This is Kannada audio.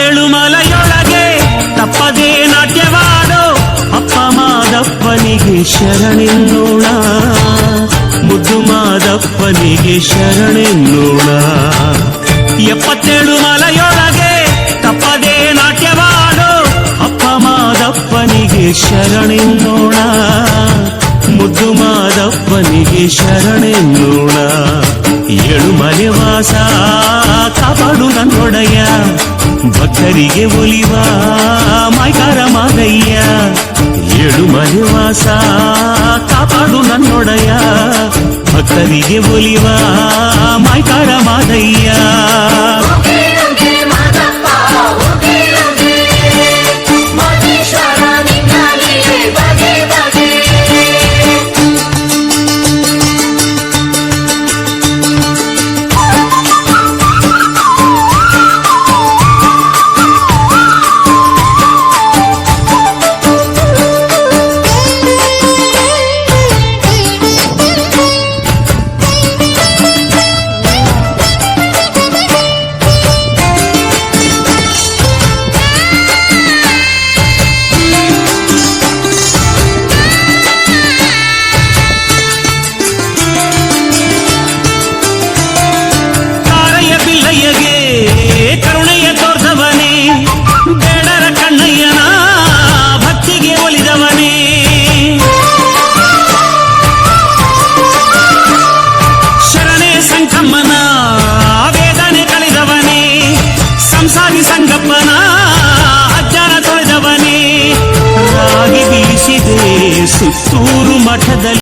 ಎಪ್ಪತ್ತೇಳು ಮಲೆಯೊಳಗೆ ತಪ್ಪದೇ ನಾಟ್ಯವಾಡೋ ಅಪ್ಪ ಮಾದಪ್ಪನಿಗೆ ಶರಣೆನ್ನೋಣ, ಮುದ್ದು ಮಾದಪ್ಪನಿಗೆ ಶರಣೆನ್ನೋಣ. ಎಪ್ಪತ್ತೇಳು ಮಲೆಯೊಳಗೆ ತಪ್ಪದೇ ನಾಟ್ಯವಾಡೋ ಅಪ್ಪ ಮಾದಪ್ಪನಿಗೆ ಶರಣೆನ್ನೋಣ, ಮುದ್ದು ಮಾದಪ್ಪನಿಗೆ ಶರಣೆನ್ನೋಣ. ಏಳು ಮಲೆವಾಸ ಕಾಪಾಡು ನನ್ನೊಡೆಯ, ಭಕ್ತರಿಗೆ ಒಲಿವ ಮಾಯ್ಕಾರ ಮಾದಯ್ಯ. ಏಳು ಮಲೆವಾಸ ಕಾಪಾಡು ನನ್ನೊಡೆಯ, ಭಕ್ತರಿಗೆ ಒಲಿವ ಮಾಯ್ಕಾರ ಮಾದಯ್ಯ. ಕರುಣೆಯ ತೋರ್ದವನೇ, ಬೇಡರ ಕಣ್ಣಯ್ಯನ ಭಕ್ತಿಗೆ ಒಲಿದವನೇ. ಶರಣೆ ಸಂಕಮ್ಮನ ವೇದನೆ ಕಳೆದವನೇ, ಸಂಸಾರಿ ಸಂಗಪ್ಪನ ಅಜ್ಜನ ತೊಳೆದವನೇ. ರಾಗಿ ಬೀಸಿದೆ ಸುತ್ತೂರು ಮಠದಲ್ಲಿ